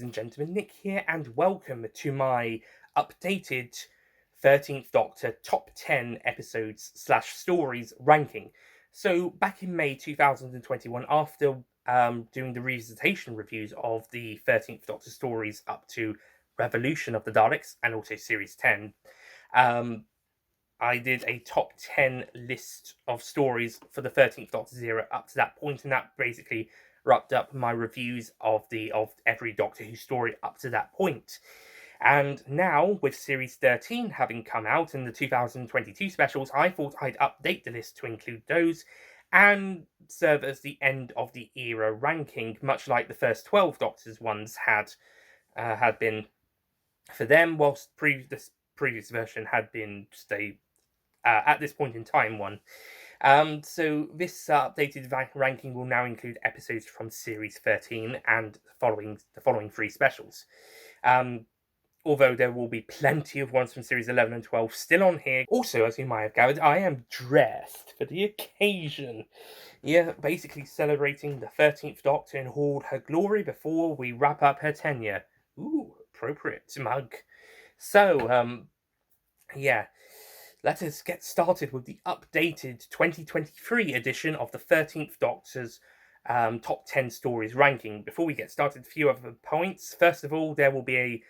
and gentlemen, Nick here, and welcome to my updated 13th Doctor top 10 episodes slash stories ranking. So, back in May 2021, after doing the revisitation reviews of the 13th Doctor stories up to Revolution of the Daleks and also Series 10, um, I did a top 10 list of stories for the 13th Doctor's era up to that point, and that basically wrapped up my reviews of every Doctor Who story up to that point. And now, with Series 13 having come out and the 2022 specials, I thought I'd update the list to include those and serve as the end of the era ranking, much like the first 12 Doctors ones had been for them, whilst the previous version had been just a at this point in time one. So this updated ranking will now include episodes from Series 13 and the following three specials. Although there will be plenty of ones from Series 11 and 12 still on here. Also, as you might have gathered, I am dressed for the occasion. Yeah, basically celebrating the 13th Doctor in all her glory before we wrap up her tenure. Ooh, appropriate mug. So, yeah. Let us get started with the updated 2023 edition of the 13th Doctor's top 10 stories ranking. Before we get started, a few other points. First of all, there will be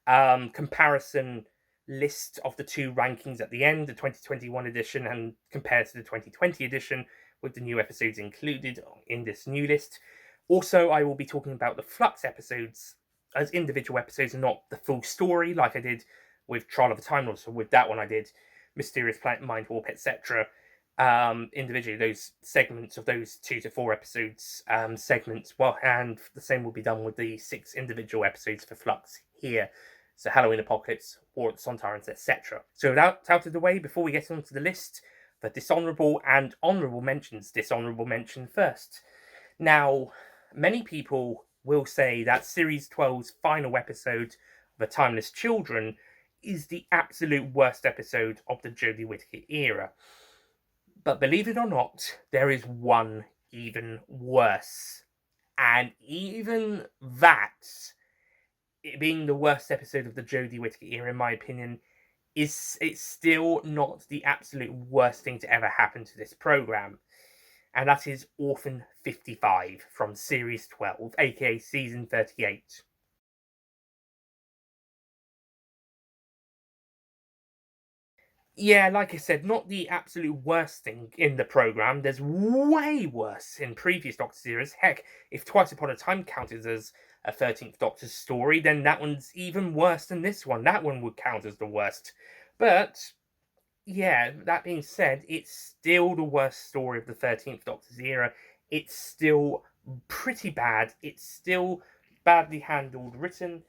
a comparison list of the two rankings at the end, the 2021 edition and compared to the 2020 edition, with the new episodes included in this new list. Also, I will be talking about the Flux episodes as individual episodes and not the full story, like I did with Trial of a Time Lord. So with that one, I did Mysterious Planet, Mind Warp, etc. Individually, those segments of those 2 to 4 episodes segments. Well, and the same will be done with the 6 individual episodes for Flux here. So Halloween Apocalypse, War at the Sontarans, etc. So without out of the way, before we get onto the list, the dishonourable and honourable mentions. Dishonourable mention first. Now, many people will say that Series 12's final episode, The Timeless Children, is the absolute worst episode of the Jodie Whittaker era. But believe it or not, there is one even worse. And even that, it being the worst episode of the Jodie Whittaker era, in my opinion, it's still not the absolute worst thing to ever happen to this programme. And that is Orphan 55 from Series 12, aka Season 38. Yeah, like I said, not the absolute worst thing in the programme. There's way worse in previous Doctor series. Heck, if Twice Upon a Time counted as a 13th Doctor story, then that one's even worse than this one. That one would count as the worst. But, yeah, that being said, it's still the worst story of the 13th Doctor's era. It's still pretty bad. It's still badly handled, written.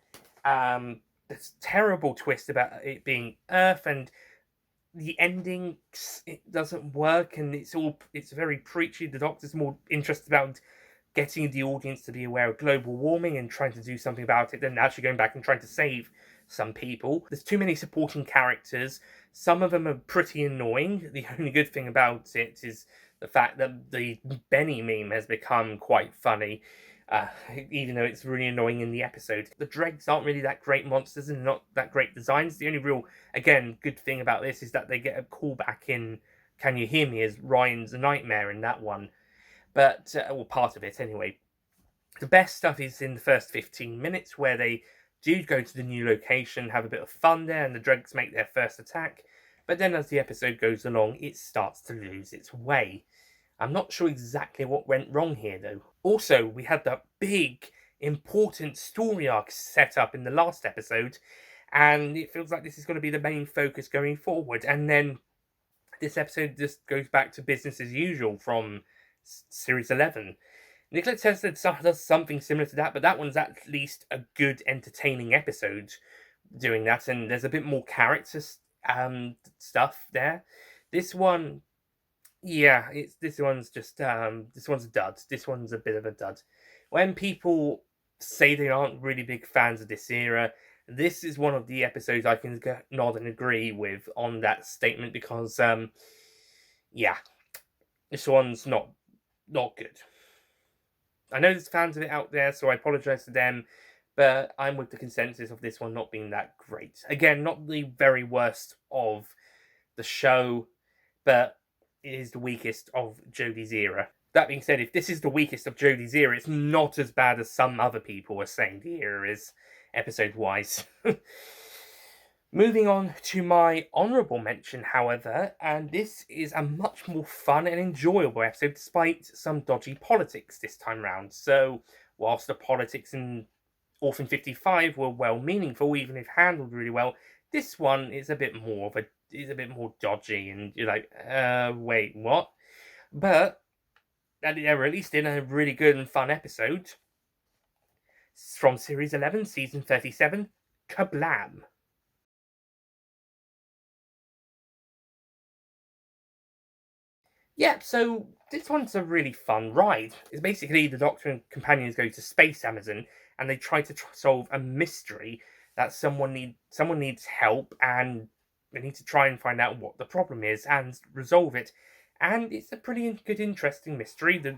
There's terrible twist about it being Earth, and the ending, it doesn't work, and it's very preachy. The Doctor's more interested about getting the audience to be aware of global warming and trying to do something about it than actually going back and trying to save some people. There's too many supporting characters. Some of them are pretty annoying. The only good thing about it is the fact that the Benny meme has become quite funny. Even though it's really annoying in the episode. The dregs aren't really that great monsters and not that great designs. The only real, again, good thing about this is that they get a callback in Can You Hear Me as Ryan's Nightmare in that one. But, well, part of it anyway. The best stuff is in the first 15 minutes where they do go to the new location, have a bit of fun there, and the dregs make their first attack. But then as the episode goes along, it starts to lose its way. I'm not sure exactly what went wrong here, though. Also, we had that big, important story arc set up in the last episode, and it feels like this is going to be the main focus going forward. And then this episode just goes back to business as usual from Series 11. Nicola Tesla does something similar to that, but that one's at least a good, entertaining episode doing that, and there's a bit more character stuff there. This one, yeah, this one's just this one's a dud. This one's a bit of a dud. When people say they aren't really big fans of this era, this is one of the episodes I can nod and agree with on that statement because yeah, this one's not good. I know there's fans of it out there, so I apologise to them, but I'm with the consensus of this one not being that great. Again, not the very worst of the show, but it is the weakest of Jodie's era. That being said, if this is the weakest of Jodie's era, it's not as bad as some other people are saying the era is, episode wise. Moving on to my honourable mention, however, and this is a much more fun and enjoyable episode despite some dodgy politics this time round. So, whilst the politics in Orphan 55 were well meaningful, even if handled really well, this one is a bit more dodgy, and you're like, wait, what? But they're released in a really good and fun episode from Series 11, Season 37, Kablam! Yeah, so this one's a really fun ride. It's basically the Doctor and companions go to Space Amazon and they try to solve a mystery that someone needs help, and they need to try and find out what the problem is and resolve it. And it's a pretty good, interesting mystery. The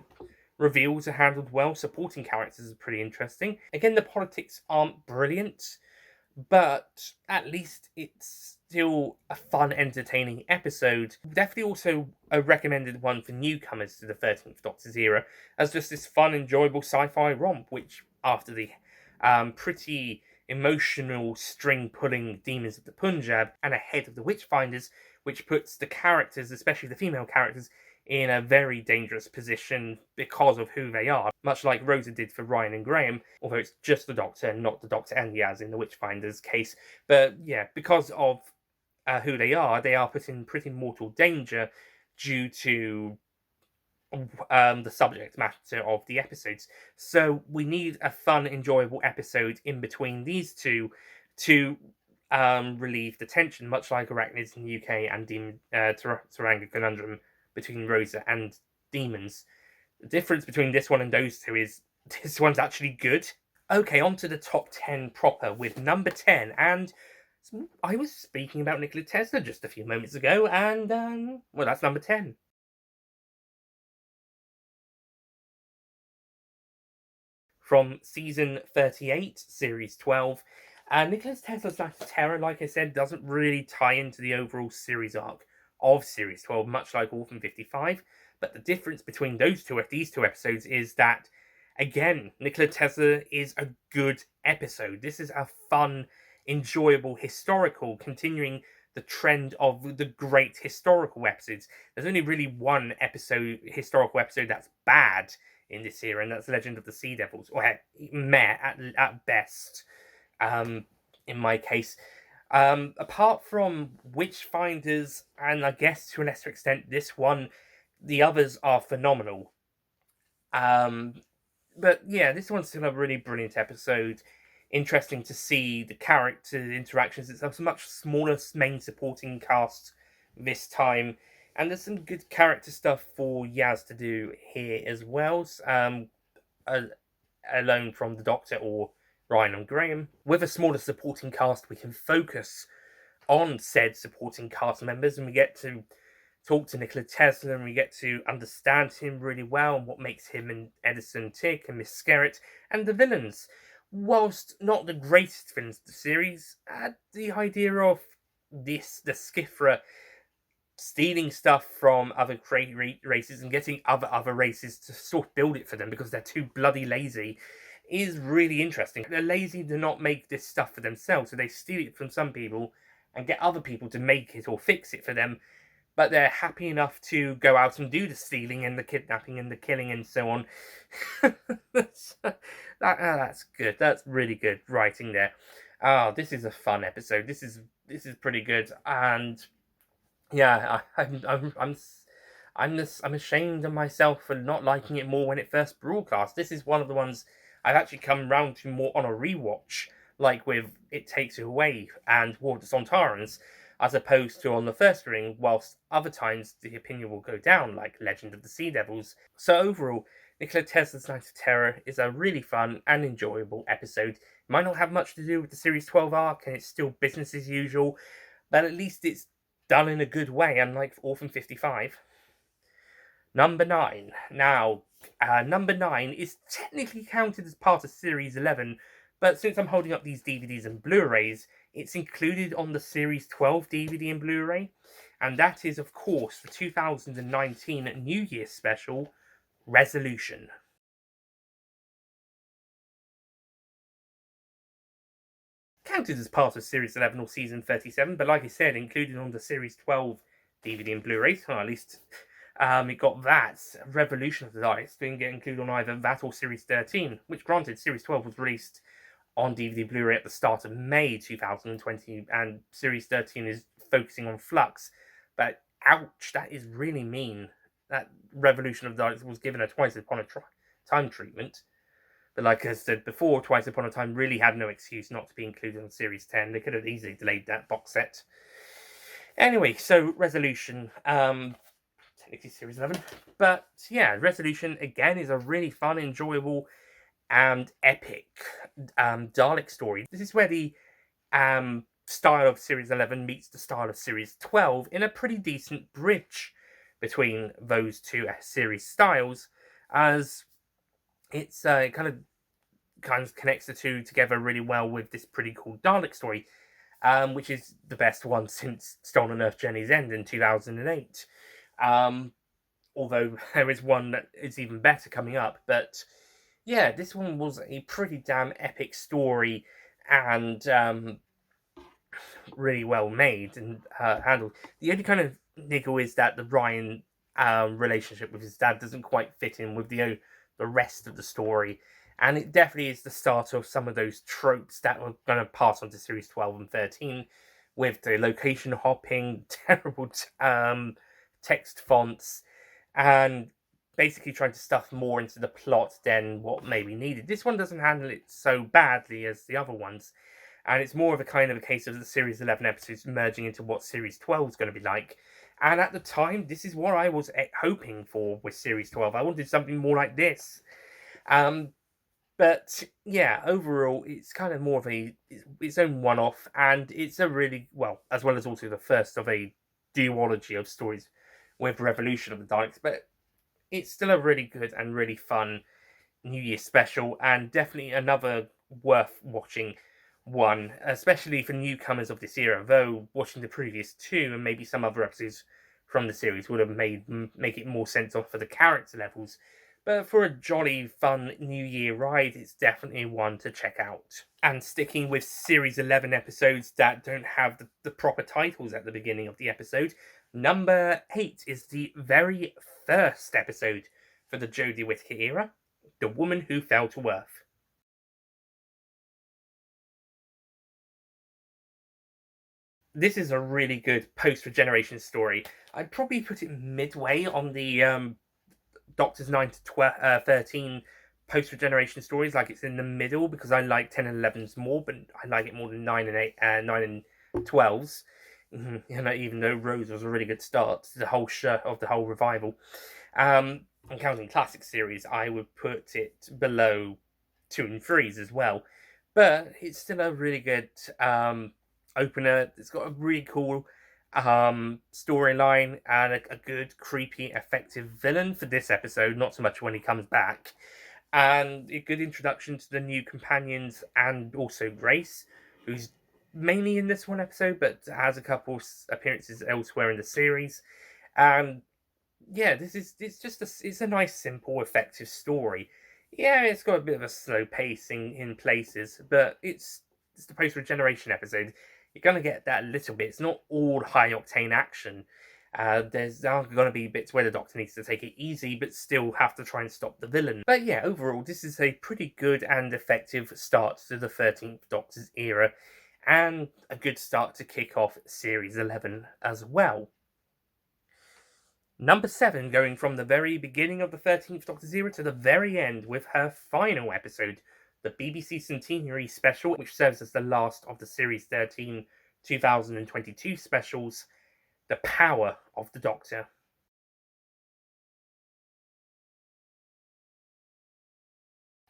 reveals are handled well. Supporting characters are pretty interesting. Again, the politics aren't brilliant, but at least it's still a fun, entertaining episode. Definitely also a recommended one for newcomers to the 13th Doctor's era, as just this fun, enjoyable sci-fi romp, which, after the pretty emotional string-pulling Demons of the Punjab and ahead of the Witchfinders, which puts the characters, especially the female characters, in a very dangerous position because of who they are, much like Rosa did for Ryan and Graham, although it's just the Doctor and not the Doctor and Yaz in the Witchfinders case. But yeah, because of who they are put in pretty mortal danger due to the subject matter of the episodes. So we need a fun, enjoyable episode in between these two to relieve the tension, much like Arachnids in the UK and Taranga Conundrum between Rosa and Demons. The difference between this one and those two is this one's actually good. Okay, on to the top 10 proper with number 10. And I was speaking about Nikola Tesla just a few moments ago, and, well, that's number 10. From season 38, series 12. Nikola Tesla's Night of Terror, like I said, doesn't really tie into the overall series arc of series 12, much like Orphan 55. But the difference between these two episodes is that, again, Nikola Tesla is a good episode. This is a fun, enjoyable, historical, continuing the trend of the great historical episodes. There's only really one historical episode that's bad in this era, and that's Legend of the Sea Devils, or meh at best, in my case. Apart from Witchfinders, and I guess to a lesser extent this one, the others are phenomenal. But yeah, this one's still a really brilliant episode. Interesting to see the character interactions. It's a much smaller main supporting cast this time, and there's some good character stuff for Yaz to do here as well. Alone from the Doctor or Ryan and Graham. With a smaller supporting cast, we can focus on said supporting cast members, and we get to talk to Nikola Tesla, and we get to understand him really well and what makes him and Edison tick, and Miss Skerritt, and the villains. Whilst not the greatest villains of the series, the idea of the Skifra stealing stuff from other races and getting other races to sort of build it for them because they're too bloody lazy is really interesting. They're lazy to not make this stuff for themselves, so they steal it from some people and get other people to make it or fix it for them, but they're happy enough to go out and do the stealing and the kidnapping and the killing and so on. That's good. That's really good writing there. This is a fun episode. This is pretty good, and yeah, I'm ashamed of myself for not liking it more when it first broadcast. This is one of the ones I've actually come round to more on a rewatch, like with It Takes You Away and War of the Sontarans, as opposed to on the first ring, whilst other times the opinion will go down, like Legend of the Sea Devils. So overall, Nikola Tesla's Night of Terror is a really fun and enjoyable episode. It might not have much to do with the Series 12 arc, and it's still business as usual, but at least it's done in a good way, unlike Orphan 55. Number 9. Now, number 9 is technically counted as part of Series 11, But since I'm holding up these DVDs and Blu-rays, it's included on the Series 12 DVD and Blu-ray, and that is, of course, the 2019 New Year special, Resolution. Counted as part of Series 11 or Season 37, but like I said, included on the Series 12 DVD and Blu-ray, so at least it got that. Revolution of the Daleks didn't get included on either that or Series 13, which granted, Series 12 was released on DVD Blu-ray at the start of May 2020, and Series 13 is focusing on Flux. But ouch, that is really mean. That Revolution of the Daleks was given a Twice Upon a Time treatment. But like I said before, Twice Upon a Time really had no excuse not to be included on Series 10. They could have easily delayed that box set. Anyway, so Resolution, technically Series 11. But yeah, Resolution, again, is a really fun, enjoyable, and epic Dalek story. This is where the style of Series 11 meets the style of Series 12 in a pretty decent bridge between those two series styles, as it's kind of connects the two together really well with this pretty cool Dalek story, which is the best one since Stolen Earth Journey's End in 2008. Although there is one that is even better coming up, but yeah, this one was a pretty damn epic story and really well made and handled. The only kind of niggle is that the Ryan relationship with his dad doesn't quite fit in with the rest of the story, and it definitely is the start of some of those tropes that were going to pass on to Series 12 and 13, with the location hopping, terrible text fonts, and basically trying to stuff more into the plot than what may be needed. This one doesn't handle it so badly as the other ones, and it's more of a kind of a case of the Series 11 episodes merging into what Series 12 is going to be like. And at the time, this is what I was hoping for with Series 12. I wanted something more like this. But yeah, overall, it's kind of more of its own one-off, and it's a really, well, as well as also the first of a duology of stories with Revolution of the Daleks, but it's still a really good and really fun New Year special, and definitely another worth watching one, especially for newcomers of this era, though watching the previous two and maybe some other episodes from the series would have make it more sense off for the character levels. But for a jolly, fun New Year ride, it's definitely one to check out. And sticking with Series 11 episodes that don't have the proper titles at the beginning of the episode, number 8 is the very first episode for the Jodie Whittaker era, The Woman Who Fell to Earth. This is a really good post-regeneration story. I'd probably put it midway on the Doctors 9 to 13 post-regeneration stories, like it's in the middle, because I like 10 and 11s more, but I like it more than 9 and 8, 9 and 12s. Even though Rose was a really good start to the whole show of the whole revival. And counting classic series, I would put it below 2 and 3s as well. But it's still a really good opener. It's got a really cool storyline and a good, creepy, effective villain for this episode, not so much when he comes back. And a good introduction to the new companions and also Grace, who's mainly in this one episode, but has a couple appearances elsewhere in the series. And yeah, it's a nice, simple, effective story. Yeah, it's got a bit of a slow pacing in places, but it's the post-regeneration episode. You're going to get that a little bit. It's not all high-octane action. There's going to be bits where the Doctor needs to take it easy, but still have to try and stop the villain. But yeah, overall, this is a pretty good and effective start to the 13th Doctor's era, and a good start to kick off Series 11 as well. Number 7, going from the very beginning of the 13th Doctor's era to the very end with her final episode, the BBC Centenary special, which serves as the last of the Series 13 2022 specials, The Power of the Doctor.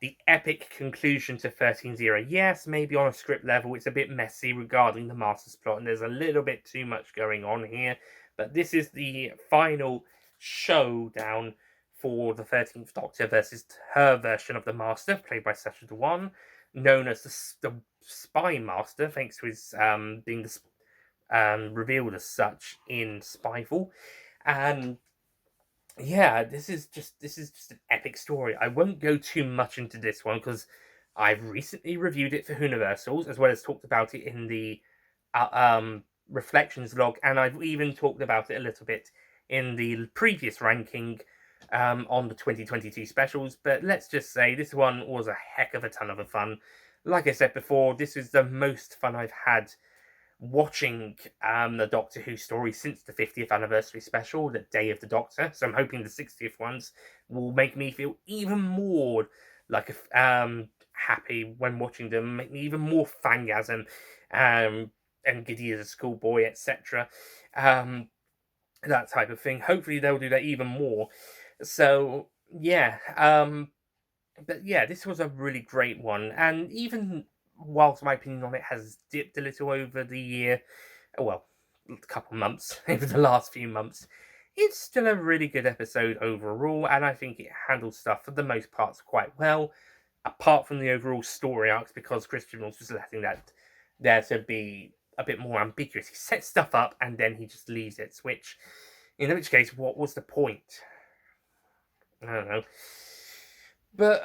The epic conclusion to 13's era. Yes, maybe on a script level it's a bit messy regarding the Master's plot, and there's a little bit too much going on here, but this is the final showdown for the 13th Doctor versus her version of the Master, played by Sacha Dhawan. known as the Spy Master, thanks to his being revealed as such in Spyfall. And yeah, this is just an epic story. I won't go too much into this one because I've recently reviewed it for Universals, as well as talked about it in the reflections log, and I've even talked about it a little bit in the previous ranking on the 2022 specials. But let's just say this one was a heck of a ton of fun. Like I said before, this is the most fun I've had watching the Doctor Who story since the 50th anniversary special, the Day of the Doctor. So I'm hoping the 60th ones will make me feel even more like happy when watching them, make me even more fangasm and giddy as a schoolboy, etc. That type of thing. Hopefully they'll do that even more. So yeah, but yeah, this was a really great one, and even whilst my opinion on it has dipped a little over the year, well, a couple months, over the last few months, it's still a really good episode overall, and I think it handles stuff for the most parts quite well, apart from the overall story arcs, because Christian was just letting that there to be a bit more ambiguous. He sets stuff up and then he just leaves it, in which case, what was the point? I don't know. But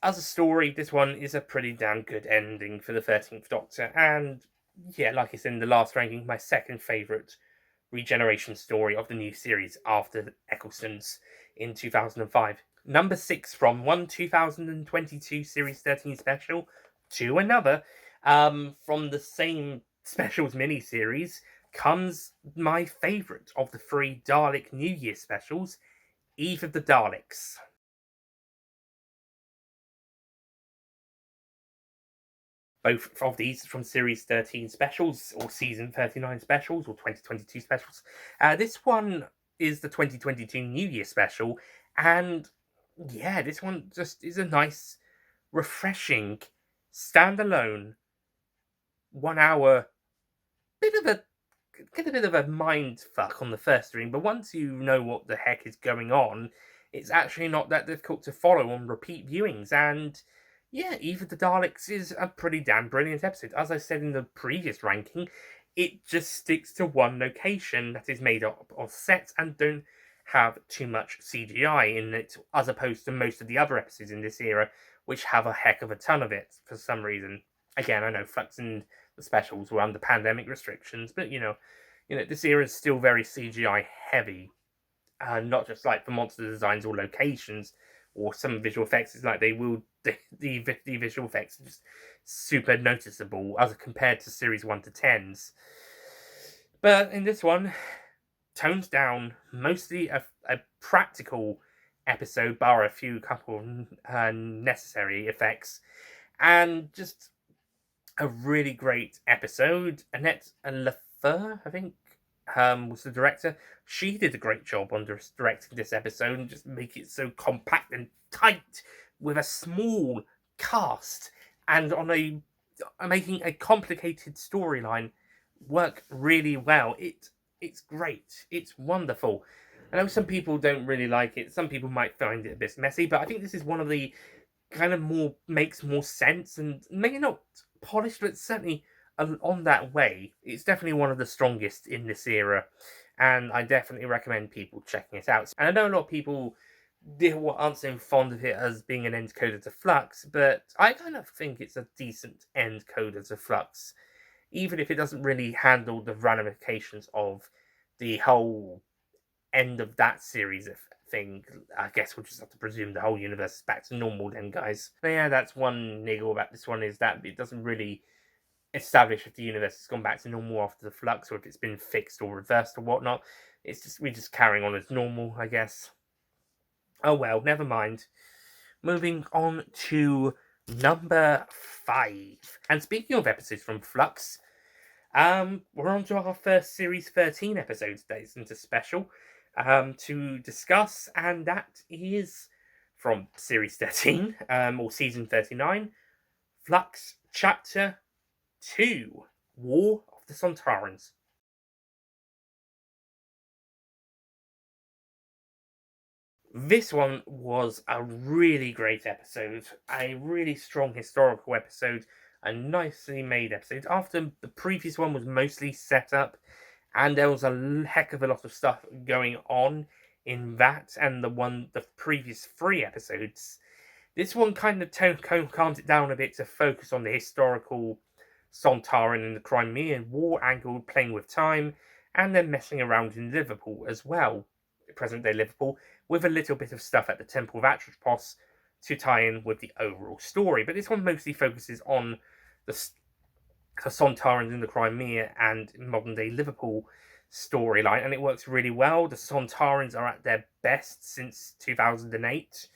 as a story, this one is a pretty damn good ending for the 13th Doctor. And yeah, like I said in the last ranking, my second favourite regeneration story of the new series after Eccleston's in 2005. Number 6 from one 2022 Series 13 special to another from the same specials mini-series comes my favourite of the 3 Dalek New Year specials, Eve of the Daleks. Both of these from Series 13 specials, or Season 39 specials, or 2022 specials. This one is the 2022 New Year special, and yeah, this one just is a nice, refreshing, standalone, 1 hour, bit of a get a bit of a mind fuck on the first reading, but once you know what the heck is going on, it's actually not that difficult to follow on repeat viewings. And yeah, Eve of the Daleks is a pretty damn brilliant episode. As I said in the previous ranking, it just sticks to one location that is made up of sets and don't have too much CGI in it, as opposed to most of the other episodes in this era, which have a heck of a ton of it for some reason. Again, I know Flux and the specials were under pandemic restrictions, but this era is still very CGI heavy, not just like for monster designs or locations or some visual effects. It's like the visual effects are just super noticeable as compared to series 1 to 10s. But in this one, toned down, mostly a practical episode, bar a few couple necessary effects, and just a really great episode. Annette Lefeur, I think, was the director. She did a great job on directing this episode and just make it so compact and tight with a small cast and on making a complicated storyline work really well. It's great. It's wonderful. I know some people don't really like it. Some people might find it a bit messy, but I think this is one of the kind of makes more sense, and maybe not polished, but certainly on that way. It's definitely one of the strongest in this era, and I definitely recommend people checking it out. And I know a lot of people aren't so fond of it as being an end coder to Flux, but I kind of think it's a decent end coder to Flux, even if it doesn't really handle the ramifications of the whole end of that series of thing. I guess we'll just have to presume the whole universe is back to normal then, guys. But yeah, that's one niggle about this one, is that it doesn't really establish if the universe has gone back to normal after the Flux, or if it's been fixed or reversed or whatnot. We're just carrying on as normal, I guess. Oh well, never mind. Moving on to number 5. And speaking of episodes from Flux, we're on to our first Series 13 episodes days into special to discuss, and that is from Series 13, or Season 39, Flux Chapter 2, War of the Sontarans. This one was a really great episode, a really strong historical episode, a nicely made episode. After the previous one was mostly set up, and there was a heck of a lot of stuff going on in that and the previous 3 episodes. This one kind of calms it down a bit to focus on the historical Sontaran and the Crimean War angle, playing with time, and then messing around in Liverpool as well, present day Liverpool, with a little bit of stuff at the Temple of Atropos to tie in with the overall story. But this one mostly focuses on the Sontarans in the Crimea and modern day Liverpool storyline, and it works really well. The Sontarans are at their best since 2008,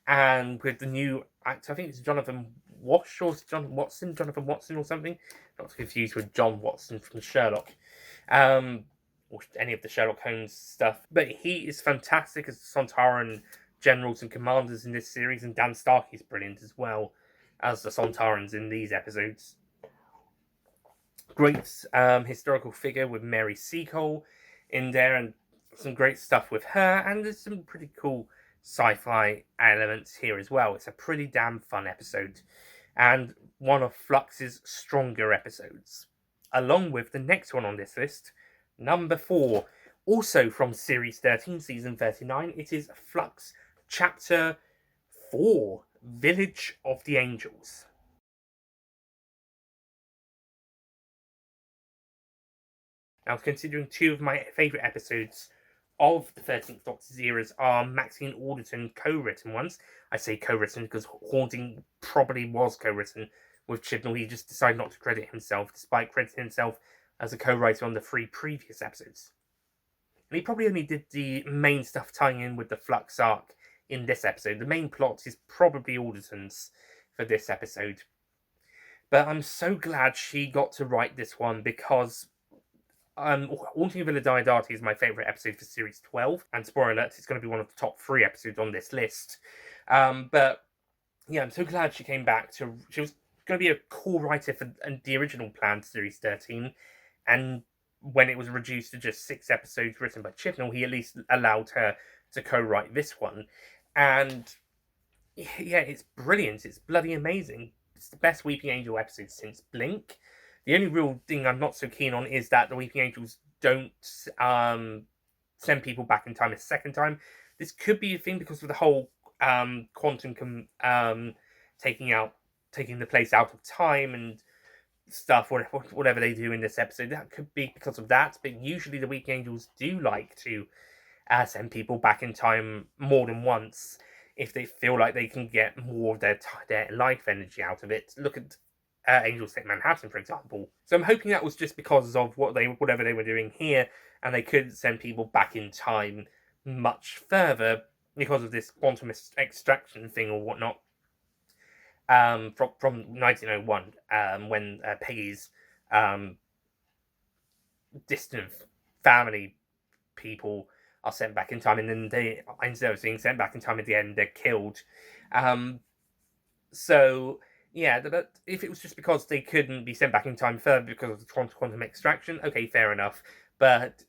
and with the new actor, I think it's Jonathan Wash or Jonathan Watson or something. Not confused with John Watson from Sherlock, or any of the Sherlock Holmes stuff. But he is fantastic as the Sontaran generals and commanders in this series, and Dan Starkey is brilliant as well as the Sontarans in these episodes. Great historical figure with Mary Seacole in there, and some great stuff with her, and there's some pretty cool sci-fi elements here as well. It's a pretty damn fun episode, and one of Flux's stronger episodes, along with the next one on this list, number 4, also from Series 13, Season 39. It is Flux Chapter 4, Village of the Angels. Now, considering 2 of my favourite episodes of the 13th Doctor's eras are Maxine Alderton co-written ones. I say co-written because Haunting probably was co-written with Chibnall. He just decided not to credit himself, despite crediting himself as a co-writer on the 3 previous episodes. And he probably only did the main stuff tying in with the Flux arc in this episode. The main plot is probably Alderton's for this episode. But I'm so glad she got to write this one, because Haunting of Villa Diodati is my favourite episode for Series 12, and spoiler alert, it's going to be one of the top 3 episodes on this list. But yeah, I'm so glad she came back. She was going to be a cool writer for the original planned Series 13, and when it was reduced to just 6 episodes written by Chibnall, he at least allowed her to co-write this one. And yeah, it's brilliant. It's bloody amazing. It's the best Weeping Angel episode since Blink. The only real thing I'm not so keen on is that the Weeping Angels don't send people back in time a second time. This could be a thing because of the whole quantum taking the place out of time and stuff, whatever they do in this episode. That could be because of that, but usually the Weeping Angels do like to send people back in time more than once if they feel like they can get more of their life energy out of it. Look at Angels Take Manhattan, for example. So I'm hoping that was just because of whatever they were doing here, and they could send people back in time much further because of this quantum extraction thing or whatnot. From 1901, when Peggy's distant family people are sent back in time, and then they, instead of being sent back in time at the end, they're killed. So yeah, but if it was just because they couldn't be sent back in time further because of the quantum extraction, okay, fair enough. But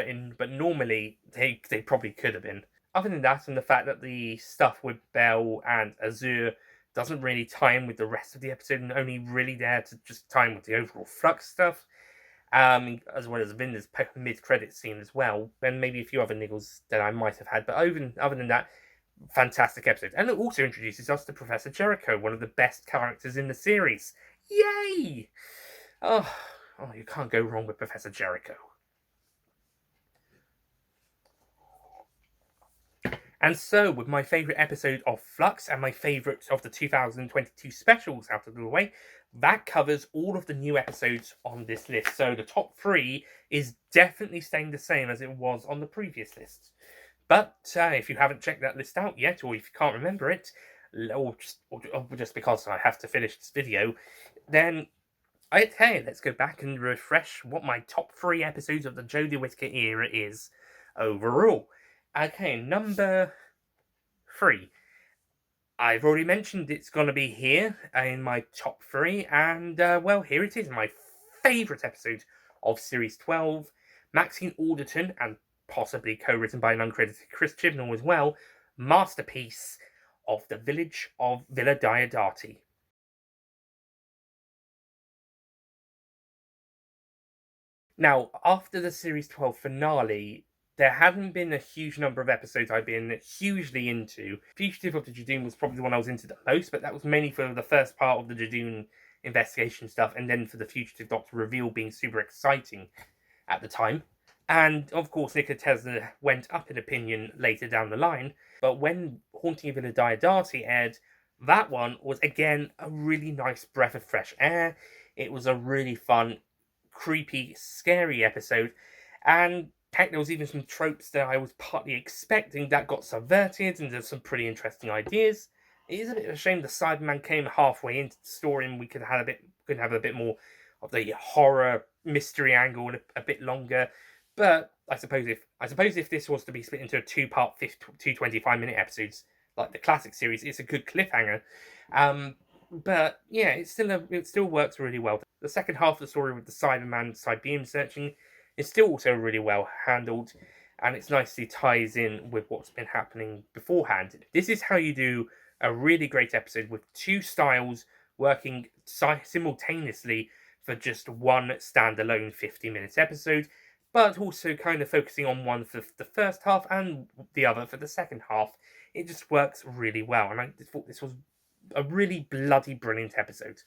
normally they probably could have been. Other than that, and the fact that the stuff with Bell and Azure doesn't really tie in with the rest of the episode, and only really there to just tie in with the overall Flux stuff, as well as Vinder's mid-credit scene as well, and maybe a few other niggles that I might have had. But other than that, fantastic episode. And it also introduces us to Professor Jericho, one of the best characters in the series. Yay! Oh, you can't go wrong with Professor Jericho. And so, with my favourite episode of Flux and my favourite of the 2022 specials out of the way, that covers all of the new episodes on this list. So the top 3 is definitely staying the same as it was on the previous list. But if you haven't checked that list out yet, or if you can't remember it, or just because I have to finish this video, then okay, let's go back and refresh what my top 3 episodes of the Jodie Whittaker era is overall. Okay, number 3. I've already mentioned it's going to be here in my top 3, and well, here it is, my favourite episode of Series 12, Maxine Alderton and possibly co-written by an uncredited Chris Chibnall as well, masterpiece of the village of Villa Diodati. Now, after the Series 12 finale, there hadn't been a huge number of episodes I've been hugely into. Fugitive of the Jadoon was probably the one I was into the most, but that was mainly for the first part of the Jadoon investigation stuff, and then for the Fugitive Doctor reveal being super exciting at the time. And of course, Nikola Tesla went up in opinion later down the line. But when Haunting of Villa Diodati aired, that one was again a really nice breath of fresh air. It was a really fun, creepy, scary episode. And heck, there was even some tropes that I was partly expecting that got subverted, and there's some pretty interesting ideas. It is a bit of a shame the Cyberman came halfway into the story, and we could have a bit more of the horror mystery angle a bit longer. But I suppose if this was to be split into a two-part, 225-minute episodes like the classic series, it's a good cliffhanger. But yeah, it still works really well. The second half of the story with the Cyberman side beam searching is still also really well handled, and it's nicely ties in with what's been happening beforehand. This is how you do a really great episode with two styles working simultaneously for just one standalone 50-minute episode, but also kind of focusing on one for the first half and the other for the second half. It just works really well, and I thought this was a really bloody brilliant episode.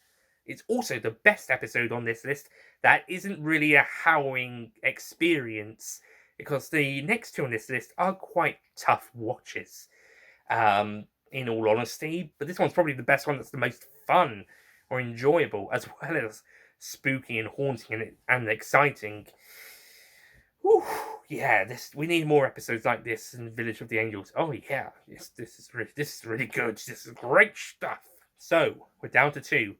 It's also the best episode on this list that isn't really a harrowing experience, because the next two on this list are quite tough watches, in all honesty. But this one's probably the best one that's the most fun or enjoyable, as well as spooky and haunting and exciting. Whew, yeah, we need more episodes like this in Village of the Angels. Oh yeah, yes, this is really good. This is great stuff. So we're down to two,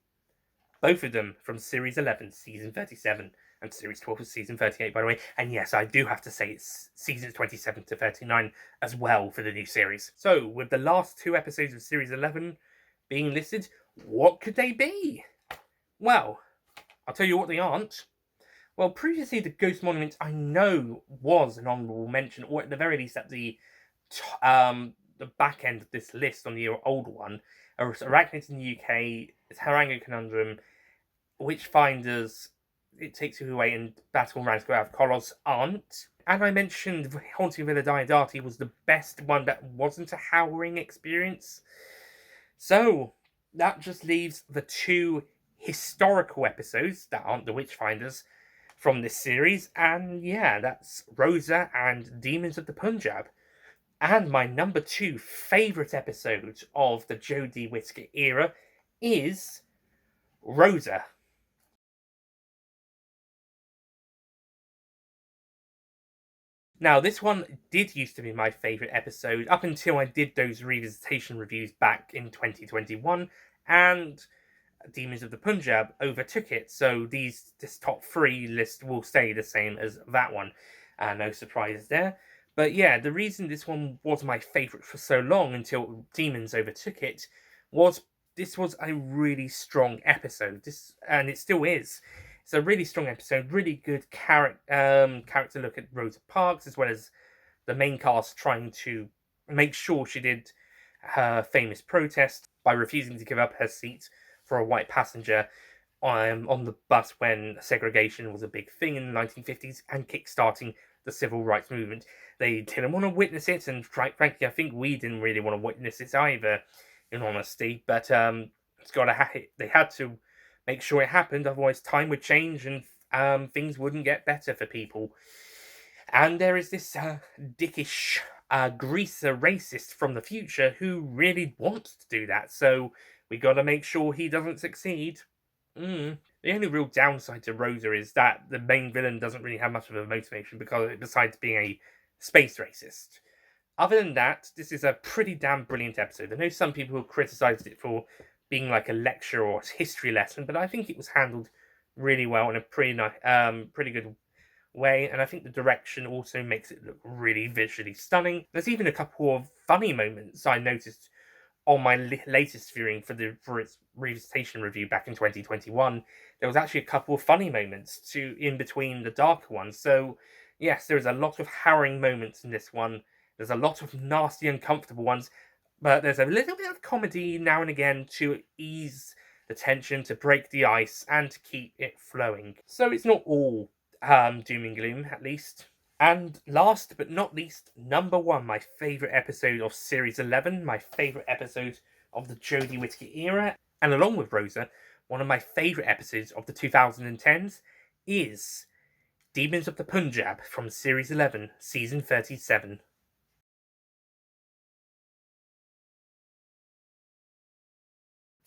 both of them from Series 11, Season 37, and Series 12 is Season 38, by the way. And yes, I do have to say it's Seasons 27 to 39 as well for the new series. So with the last two episodes of Series 11 being listed, what could they be? Well, I'll tell you what they aren't. Well, previously the Ghost Monument I know was an honourable mention, or at the very least at the back end of this list on the old one. Arachnids in the UK, Harango Conundrum, Witchfinders, It Takes You Away, and Battle Ransko out of Kolos aren't. And I mentioned Haunting Villa Diodati was the best one that wasn't a harrowing experience. So that just leaves the two historical episodes that aren't the Witchfinders from this series, and yeah, that's Rosa and Demons of the Punjab. And my number 2 favourite episode of the Jodie Whittaker era is Rosa. Now, this one did used to be my favourite episode up until I did those revisitation reviews back in 2021, and Demons of the Punjab overtook it, so this top 3 list will stay the same as that one. No surprises there. But yeah, the reason this one was my favourite for so long until Demons overtook it was this was a really strong episode. And it still is. It's a really strong episode, really good character look at Rosa Parks, as well as the main cast trying to make sure she did her famous protest by refusing to give up her seat for a white passenger on the bus when segregation was a big thing in the 1950s and kickstarting the civil rights movement. They didn't want to witness it, and frankly, I think we didn't really want to witness it either, in honesty. But they had to make sure it happened, otherwise time would change and things wouldn't get better for people. And there is this dickish greaser racist from the future who really wants to do that, so we gotta make sure he doesn't succeed. The only real downside to Rosa is that the main villain doesn't really have much of a motivation besides being a space racist. Other than that, this is a pretty damn brilliant episode. I know some people have criticised it for being like a lecture or a history lesson, but I think it was handled really well in a pretty good way, and I think the direction also makes it look really visually stunning. There's even a couple of funny moments I noticed on my latest viewing for its revisitation review back in 2021. There was actually a couple of funny moments in between the darker ones. So Yes, there is a lot of harrowing moments in this one. There's a lot of nasty, uncomfortable ones, but there's a little bit of comedy now and again to ease the tension, to break the ice, and to keep it flowing. So it's not all doom and gloom, at least. And last but not least, number one, my favourite episode of Series 11, my favourite episode of the Jodie Whittaker era, and along with Rosa, one of my favourite episodes of the 2010s is Demons of the Punjab from Series 11, Season 37.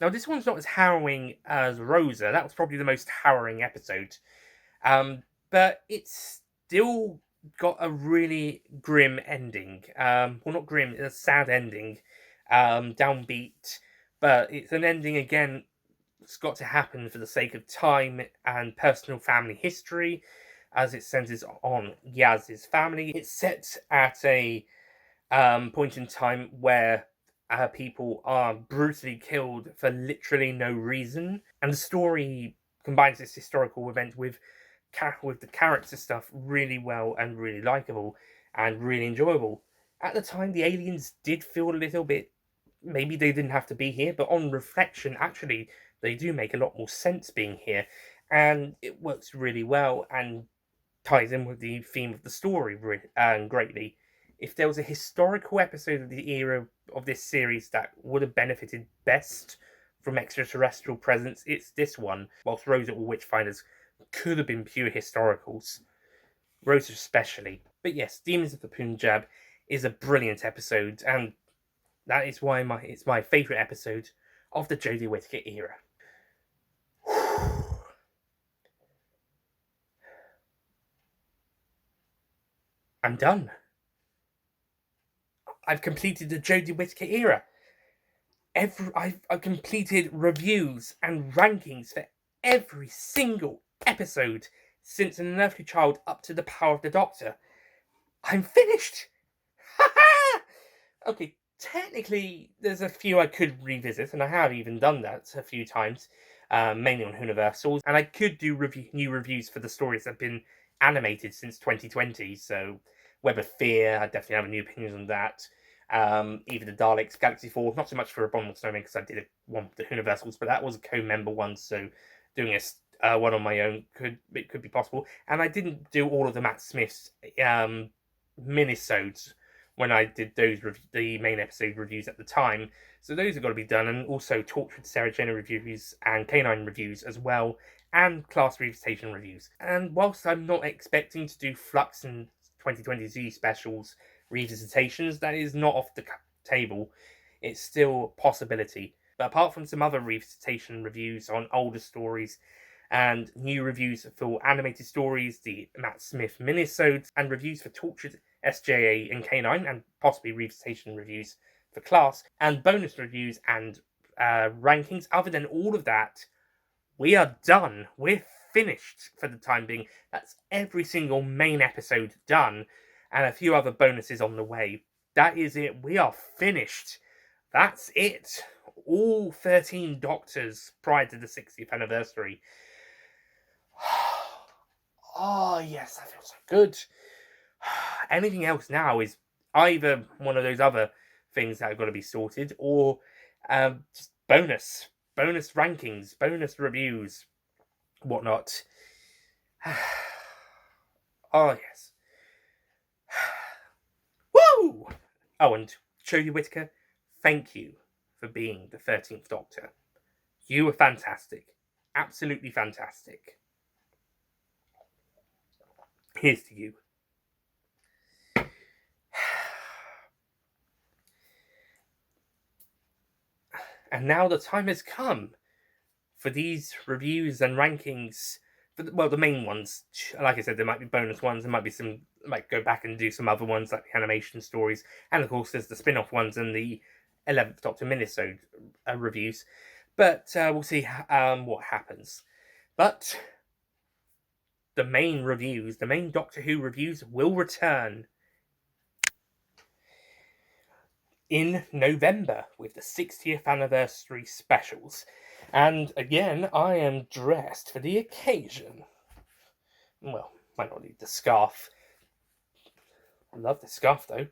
Now, this one's not as harrowing as Rosa. That was probably the most harrowing episode. But it's still got a really grim ending. Well, not grim, it's a sad ending. Downbeat. But it's an ending, again, it's got to happen for the sake of time and personal family history, as it centers on Yaz's family. It's set at a point in time where people are brutally killed for literally no reason, and the story combines this historical event with the character stuff really well and really likable and really enjoyable. At the time, the aliens did feel a little bit, maybe they didn't have to be here, but on reflection, actually, they do make a lot more sense being here, and it works really well and ties in with the theme of the story greatly. If there was a historical episode of the era of this series that would have benefited best from extraterrestrial presence, it's this one. Whilst Rosa or Witchfinders could have been pure historicals, Rosa especially. But yes, Demons of the Punjab is a brilliant episode, and that is why it's my favourite episode of the Jodie Whittaker era. I'm done. I've completed the Jodie Whittaker era. I've completed reviews and rankings for every single episode since An Unearthly Child up to The Power of the Doctor. I'm finished! Okay, technically, there's a few I could revisit, and I have even done that a few times, mainly on Universals, and I could do new reviews for the stories that have been animated since 2020, so Web of Fear, I definitely have a new opinion on that. Even the Daleks, Galaxy 4, not so much for Abominable Snowman because I did one with the Universals, but that was a co-member one, so doing one on my own could be possible. And I didn't do all of the Matt Smith's minisodes when I did the main episode reviews at the time, so those have got to be done, and also Tortured Sarah Jenner reviews and Canine reviews as well, and Class Revisitation reviews. And whilst I'm not expecting to do Flux and 2020Z specials revisitations, that is not off the table. It's still a possibility. But apart from some other revisitation reviews on older stories and new reviews for animated stories, the Matt Smith minisodes, and reviews for Tortured SJA and K9, and possibly revisitation reviews for Class, and bonus reviews and rankings, other than all of that, we are done. We're finished for the time being. That's every single main episode done, and a few other bonuses on the way. That is it. We are finished. That's it. All 13 Doctors prior to the 60th anniversary. Oh, yes, that feels so good. Anything else now is either one of those other things that have got to be sorted, or just bonus rankings, bonus reviews, whatnot. Oh, yes. Woo! Oh, and Jodie Whittaker, thank you for being the 13th Doctor. You were fantastic. Absolutely fantastic. Here's to you. And now the time has come for these reviews and rankings. For the main ones. Like I said, there might be bonus ones. There might be some. Might go back and do some other ones like the animation stories, and of course, there's the spin-off ones and the 11th Doctor minisode reviews. But we'll see what happens. But the main reviews, the main Doctor Who reviews, will return in November with the 60th anniversary specials. And again, I am dressed for the occasion. Well, might not need the scarf, I love the scarf though.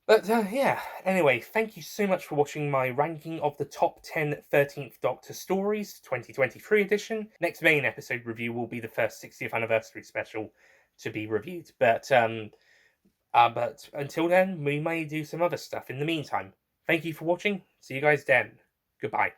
But yeah, anyway, thank you so much for watching my ranking of the top 10 13th Doctor stories, 2023 edition. Next main episode review will be the first 60th anniversary special to be reviewed. But until then, we may do some other stuff in the meantime. Thank you for watching. See you guys then. Goodbye.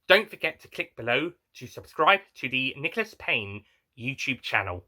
Don't forget to click below to subscribe to the Nicholas Payne YouTube channel.